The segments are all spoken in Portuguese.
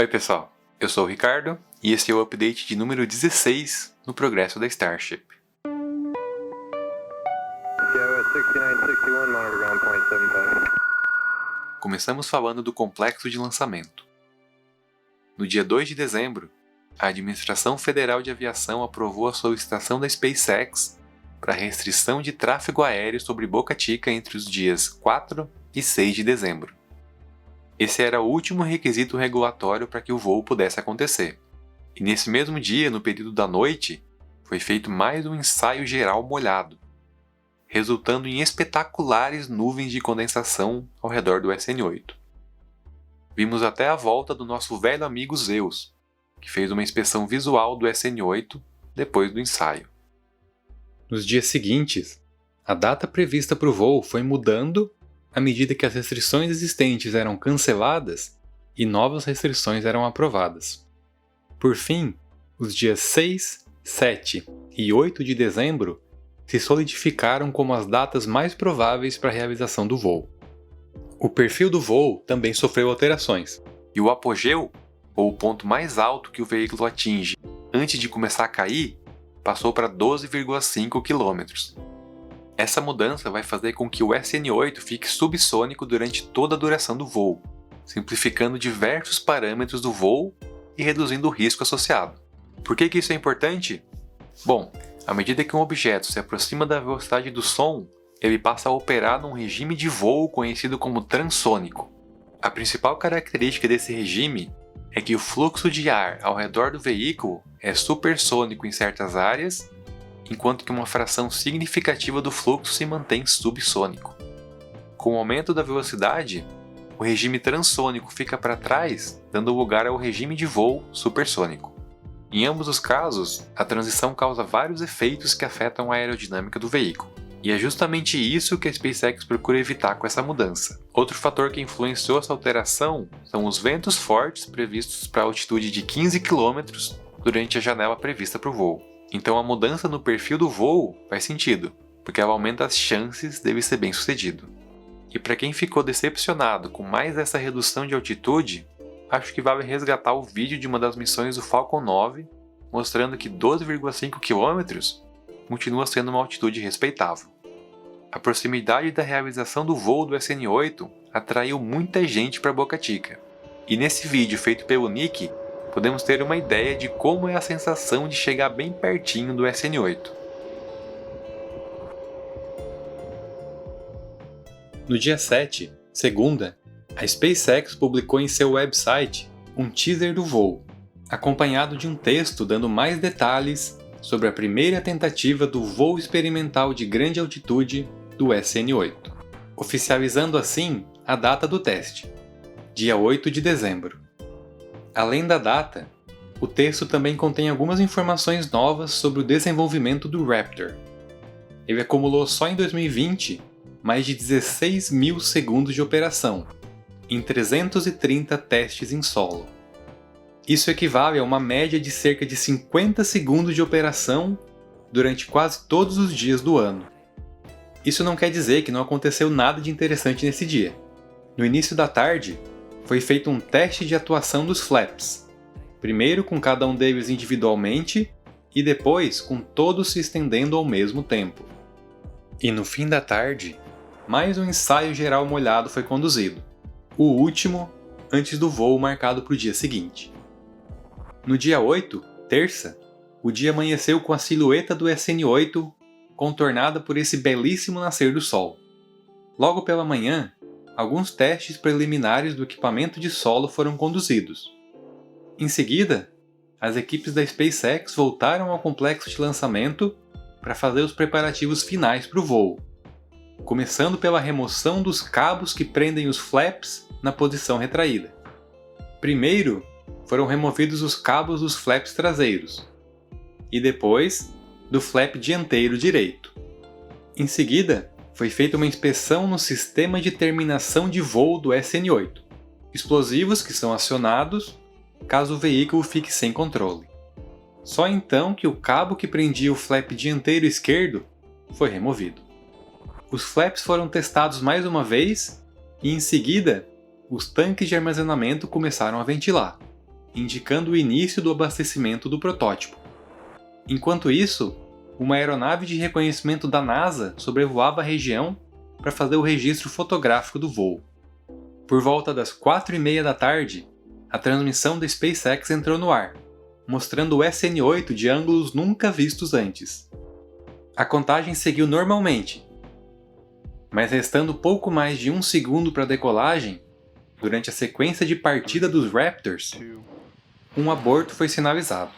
Oi pessoal, eu sou o Ricardo e esse é o update de número 16 no progresso da Starship. Começamos falando do complexo de lançamento. No dia 2 de dezembro, a Administração Federal de Aviação aprovou a solicitação da SpaceX para restrição de tráfego aéreo sobre Boca Chica entre os dias 4 e 6 de dezembro. Esse era o último requisito regulatório para que o voo pudesse acontecer. E nesse mesmo dia, no período da noite, foi feito mais um ensaio geral molhado, resultando em espetaculares nuvens de condensação ao redor do SN8. Vimos até a volta do nosso velho amigo Zeus, que fez uma inspeção visual do SN8 depois do ensaio. Nos dias seguintes, a data prevista para o voo foi mudando à medida que as restrições existentes eram canceladas e novas restrições eram aprovadas. Por fim, os dias 6, 7 e 8 de dezembro se solidificaram como as datas mais prováveis para a realização do voo. O perfil do voo também sofreu alterações, e o apogeu, ou o ponto mais alto que o veículo atinge antes de começar a cair, passou para 12,5 km. Essa mudança vai fazer com que o SN8 fique subsônico durante toda a duração do voo, simplificando diversos parâmetros do voo e reduzindo o risco associado. Por que isso é importante? Bom, à medida que um objeto se aproxima da velocidade do som, ele passa a operar num regime de voo conhecido como transônico. A principal característica desse regime é que o fluxo de ar ao redor do veículo é supersônico em certas áreas, enquanto que uma fração significativa do fluxo se mantém subsônico. Com o aumento da velocidade, o regime transônico fica para trás, dando lugar ao regime de voo supersônico. Em ambos os casos, a transição causa vários efeitos que afetam a aerodinâmica do veículo. E é justamente isso que a SpaceX procura evitar com essa mudança. Outro fator que influenciou essa alteração são os ventos fortes previstos para a altitude de 15 km durante a janela prevista para o voo. Então a mudança no perfil do voo faz sentido, porque ela aumenta as chances dele ser bem sucedido. E para quem ficou decepcionado com mais essa redução de altitude, acho que vale resgatar o vídeo de uma das missões do Falcon 9, mostrando que 12,5 km continua sendo uma altitude respeitável. A proximidade da realização do voo do SN8 atraiu muita gente para Boca Chica. E nesse vídeo feito pelo Nick, podemos ter uma ideia de como é a sensação de chegar bem pertinho do SN8. No dia 7, segunda, a SpaceX publicou em seu website um teaser do voo, acompanhado de um texto dando mais detalhes sobre a primeira tentativa do voo experimental de grande altitude do SN8, oficializando assim a data do teste, dia 8 de dezembro. Além da data, o texto também contém algumas informações novas sobre o desenvolvimento do Raptor. Ele acumulou só em 2020 mais de 16 mil segundos de operação, em 330 testes em solo. Isso equivale a uma média de cerca de 50 segundos de operação durante quase todos os dias do ano. Isso não quer dizer que não aconteceu nada de interessante nesse dia. No início da tarde, foi feito um teste de atuação dos flaps, primeiro com cada um deles individualmente e depois com todos se estendendo ao mesmo tempo. E no fim da tarde, mais um ensaio geral molhado foi conduzido, o último antes do voo marcado para o dia seguinte. No dia 8, terça, o dia amanheceu com a silhueta do SN8 contornada por esse belíssimo nascer do sol. Logo pela manhã, alguns testes preliminares do equipamento de solo foram conduzidos. Em seguida, as equipes da SpaceX voltaram ao complexo de lançamento para fazer os preparativos finais para o voo, começando pela remoção dos cabos que prendem os flaps na posição retraída. Primeiro, foram removidos os cabos dos flaps traseiros, e depois, do flap dianteiro direito. Em seguida, foi feita uma inspeção no sistema de terminação de voo do SN8, explosivos que são acionados caso o veículo fique sem controle. Só então que o cabo que prendia o flap dianteiro esquerdo foi removido. Os flaps foram testados mais uma vez e, em seguida, os tanques de armazenamento começaram a ventilar. indicando o início do abastecimento do protótipo. Enquanto isso, uma aeronave de reconhecimento da NASA sobrevoava a região para fazer o registro fotográfico do voo. Por volta das 4h30 da tarde, a transmissão da SpaceX entrou no ar, mostrando o SN8 de ângulos nunca vistos antes. A contagem seguiu normalmente, mas restando pouco mais de 1 segundo para a decolagem, durante a sequência de partida dos Raptors, um aborto foi sinalizado.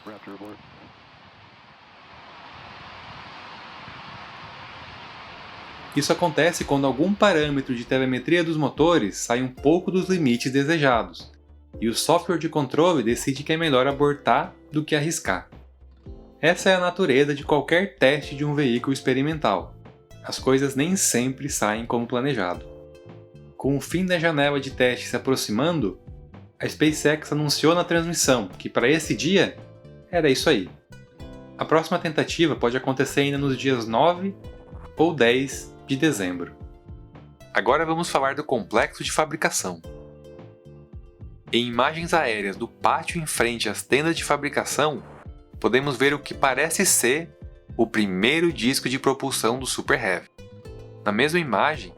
Isso acontece quando algum parâmetro de telemetria dos motores sai um pouco dos limites desejados, e o software de controle decide que é melhor abortar do que arriscar. Essa é a natureza de qualquer teste de um veículo experimental. As coisas nem sempre saem como planejado. Com o fim da janela de teste se aproximando, a SpaceX anunciou na transmissão que para esse dia era isso aí. A próxima tentativa pode acontecer ainda nos dias 9 ou 10 de dezembro. Agora vamos falar do complexo de fabricação. Em imagens aéreas do pátio em frente às tendas de fabricação, podemos ver o que parece ser o primeiro disco de propulsão do Super Heavy. Na mesma imagem,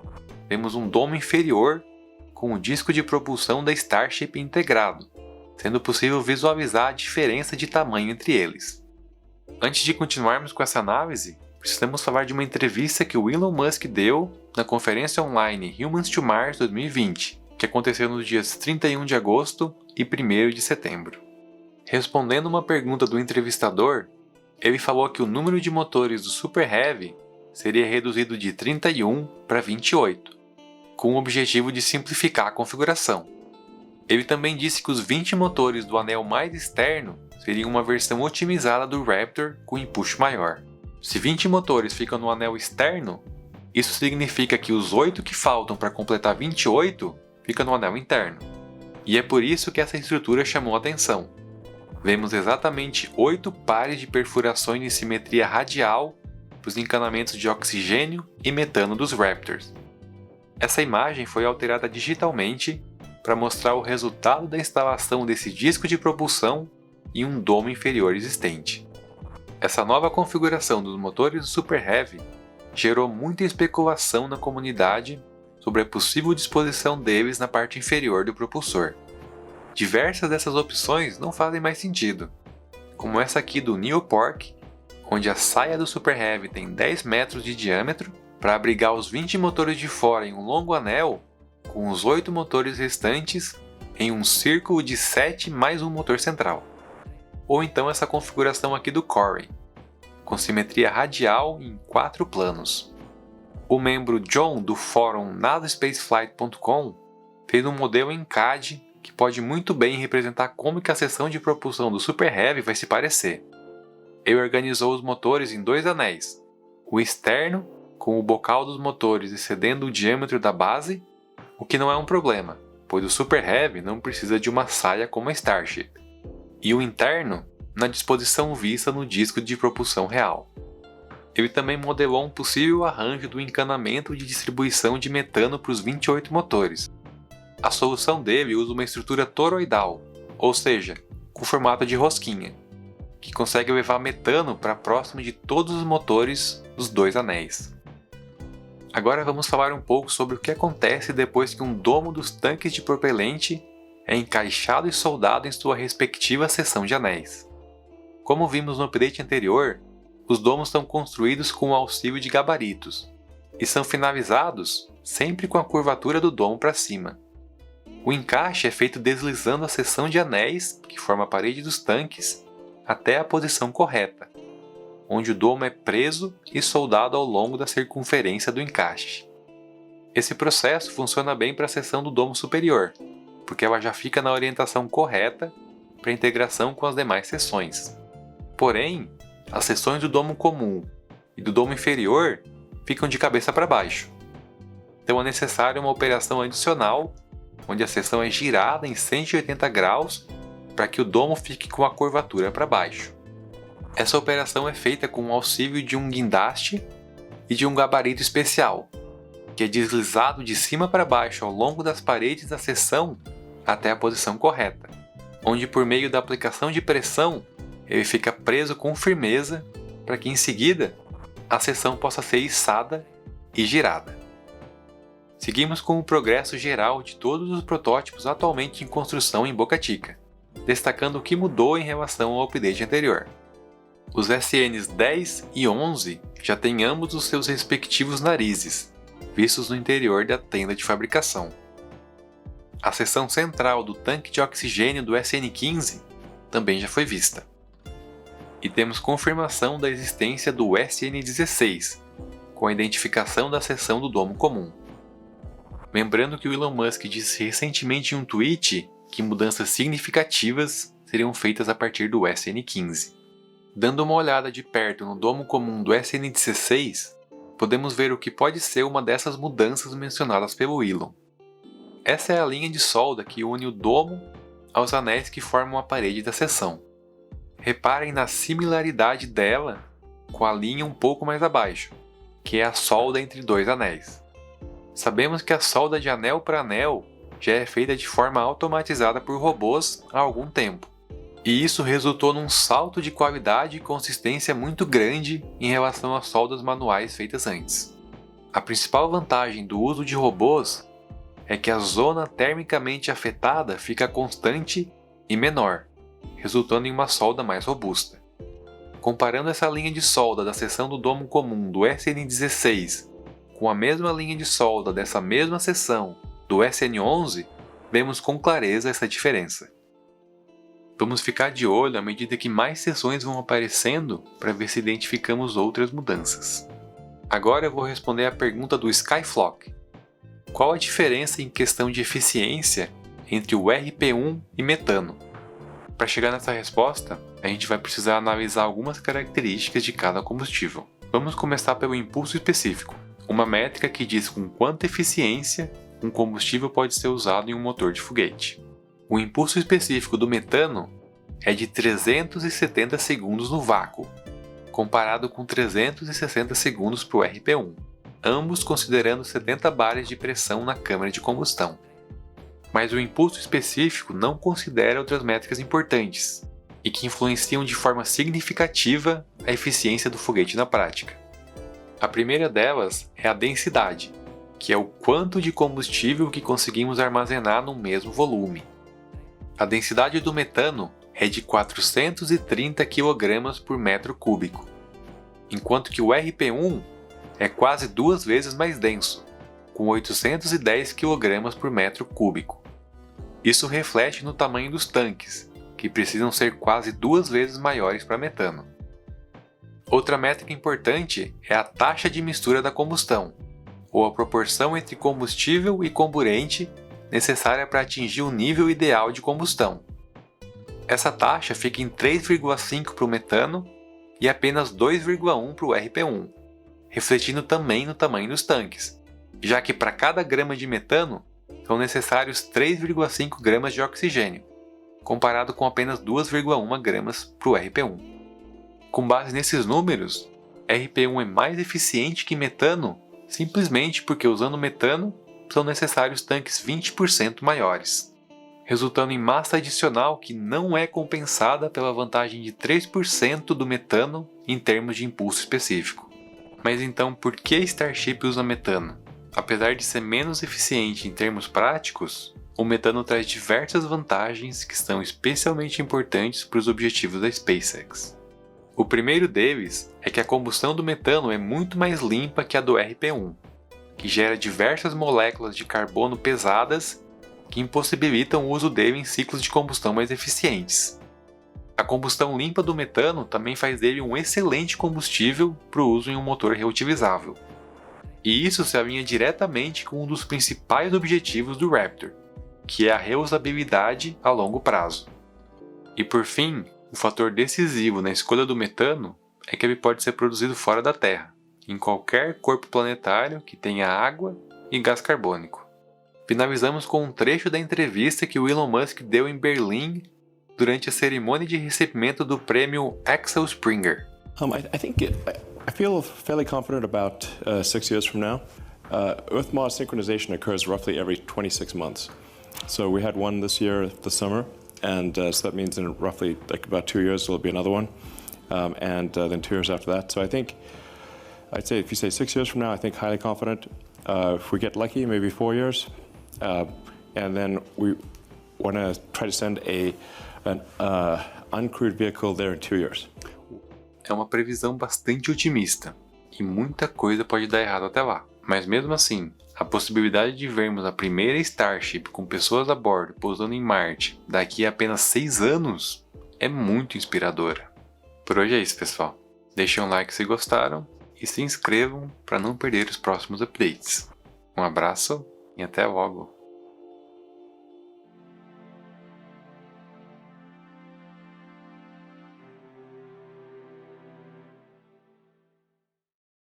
vemos um domo inferior com o disco de propulsão da Starship integrado, sendo possível visualizar a diferença de tamanho entre eles. Antes de continuarmos com essa análise, precisamos falar de uma entrevista que o Elon Musk deu na conferência online Humans to Mars 2020, que aconteceu nos dias 31 de agosto e 1º de setembro. Respondendo uma pergunta do entrevistador, ele falou que o número de motores do Super Heavy seria reduzido de 31 para 28, com o objetivo de simplificar a configuração. Ele também disse que os 20 motores do anel mais externo seriam uma versão otimizada do Raptor com empuxo maior. Se 20 motores ficam no anel externo, isso significa que os 8 que faltam para completar 28 ficam no anel interno. E é por isso que essa estrutura chamou a atenção. Vemos exatamente 8 pares de perfurações de simetria radial para os encanamentos de oxigênio e metano dos Raptors. Essa imagem foi alterada digitalmente para mostrar o resultado da instalação desse disco de propulsão em um domo inferior existente. Essa nova configuração dos motores do Super Heavy gerou muita especulação na comunidade sobre a possível disposição deles na parte inferior do propulsor. Diversas dessas opções não fazem mais sentido, como essa aqui do Neil Pork, onde a saia do Super Heavy tem 10 metros de diâmetro para abrigar os 20 motores de fora em um longo anel, com os 8 motores restantes em um círculo de 7 mais um motor central. Ou então essa configuração aqui do Corey, com simetria radial em 4 planos. O membro John do fórum nasaspaceflight.com fez um modelo em CAD que pode muito bem representar como que a seção de propulsão do Super Heavy vai se parecer. Ele organizou os motores em 2 anéis, o externo com o bocal dos motores excedendo o diâmetro da base, o que não é um problema, pois o Super Heavy não precisa de uma saia como a Starship, e o interno na disposição vista no disco de propulsão real. Ele também modelou um possível arranjo do encanamento de distribuição de metano para os 28 motores. A solução dele usa uma estrutura toroidal, ou seja, com formato de rosquinha, que consegue levar metano para próximo de todos os motores dos 2 anéis. Agora vamos falar um pouco sobre o que acontece depois que um domo dos tanques de propelente é encaixado e soldado em sua respectiva seção de anéis. Como vimos no update anterior, os domos são construídos com o auxílio de gabaritos, e são finalizados sempre com a curvatura do domo para cima. O encaixe é feito deslizando a seção de anéis, que forma a parede dos tanques, até a posição correta, onde o domo é preso e soldado ao longo da circunferência do encaixe. Esse processo funciona bem para a seção do domo superior, porque ela já fica na orientação correta para a integração com as demais seções. Porém, as seções do domo comum e do domo inferior ficam de cabeça para baixo. Então é necessária uma operação adicional, onde a seção é girada em 180 graus para que o domo fique com a curvatura para baixo. Essa operação é feita com o auxílio de um guindaste e de um gabarito especial, que é deslizado de cima para baixo ao longo das paredes da seção até a posição correta. onde por meio da aplicação de pressão ele fica preso com firmeza para que em seguida a seção possa ser içada e girada. Seguimos com o progresso geral de todos os protótipos atualmente em construção em Boca Chica, destacando o que mudou em relação ao update anterior. Os SNs 10 e 11 já têm ambos os seus respectivos narizes, vistos no interior da tenda de fabricação. A seção central do tanque de oxigênio do SN15 também já foi vista. E temos confirmação da existência do SN16, com a identificação da seção do domo comum. Lembrando que o Elon Musk disse recentemente em um tweet que mudanças significativas seriam feitas a partir do SN15. Dando uma olhada de perto no domo comum do SN16, podemos ver o que pode ser uma dessas mudanças mencionadas pelo Elon. Essa é a linha de solda que une o domo aos anéis que formam a parede da seção. Reparem na similaridade dela com a linha um pouco mais abaixo, que é a solda entre dois anéis. Sabemos que a solda de anel para anel já é feita de forma automatizada por robôs há algum tempo, e isso resultou num salto de qualidade e consistência muito grande em relação às soldas manuais feitas antes. A principal vantagem do uso de robôs é que a zona termicamente afetada fica constante e menor, resultando em uma solda mais robusta. Comparando essa linha de solda da seção do domo comum do SN16 com a mesma linha de solda dessa mesma seção do SN11, vemos com clareza essa diferença. Vamos ficar de olho à medida que mais seções vão aparecendo para ver se identificamos outras mudanças. Agora eu vou responder a pergunta do Skyflock. Qual a diferença em questão de eficiência entre o RP1 e metano? Para chegar nessa resposta, a gente vai precisar analisar algumas características de cada combustível. Vamos começar pelo impulso específico, uma métrica que diz com quanta eficiência um combustível pode ser usado em um motor de foguete. O impulso específico do metano é de 370 segundos no vácuo, comparado com 360 segundos para o RP1, ambos considerando 70 bares de pressão na câmara de combustão. Mas o impulso específico não considera outras métricas importantes e que influenciam de forma significativa a eficiência do foguete na prática. A primeira delas é a densidade, que é o quanto de combustível que conseguimos armazenar no mesmo volume. A densidade do metano é de 430 kg por metro cúbico, enquanto que o RP1 é quase 2 vezes mais denso, com 810 kg por metro cúbico. Isso reflete no tamanho dos tanques, que precisam ser quase 2 vezes maiores para metano. Outra métrica importante é a taxa de mistura da combustão, ou a proporção entre combustível e comburente necessária para atingir o nível ideal de combustão. Essa taxa fica em 3,5 para o metano e apenas 2,1 para o RP1, refletindo também no tamanho dos tanques, já que para cada grama de metano são necessários 3,5 gramas de oxigênio, comparado com apenas 2,1 gramas para o RP1. Com base nesses números, RP1 é mais eficiente que metano simplesmente porque usando metano são necessários tanques 20% maiores, resultando em massa adicional que não é compensada pela vantagem de 3% do metano em termos de impulso específico. Mas então por que Starship usa metano? Apesar de ser menos eficiente em termos práticos, o metano traz diversas vantagens que são especialmente importantes para os objetivos da SpaceX. O primeiro deles é que a combustão do metano é muito mais limpa que a do RP1, que gera diversas moléculas de carbono pesadas que impossibilitam o uso dele em ciclos de combustão mais eficientes. A combustão limpa do metano também faz dele um excelente combustível para o uso em um motor reutilizável. E isso se alinha diretamente com um dos principais objetivos do Raptor, que é a reusabilidade a longo prazo. E por fim, o fator decisivo na escolha do metano é que ele pode ser produzido fora da Terra, em qualquer corpo planetário que tenha água e gás carbônico. Finalizamos com um trecho da entrevista que o Elon Musk deu em Berlim durante a cerimônia de recebimento do prêmio Axel Springer. I feel fairly confident about 6 years from now. Earth-Mars synchronization occurs roughly every 26 months. So we had one this year, this summer, and so that means in roughly like about 2 years there'll be another one, and then 2 years after that. So I think I'd say if you say 6 years from now, I think highly confident. If we get lucky, maybe 4 years, and then we want to try to send an uncrewed vehicle there in 2 years. É uma previsão bastante otimista, e muita coisa pode dar errado até lá. Mas mesmo assim, a possibilidade de vermos a primeira Starship com pessoas a bordo pousando em Marte daqui a apenas 6 anos é muito inspiradora. Por hoje é isso, pessoal. Deixem um like se gostaram e se inscrevam para não perder os próximos updates. Um abraço e até logo!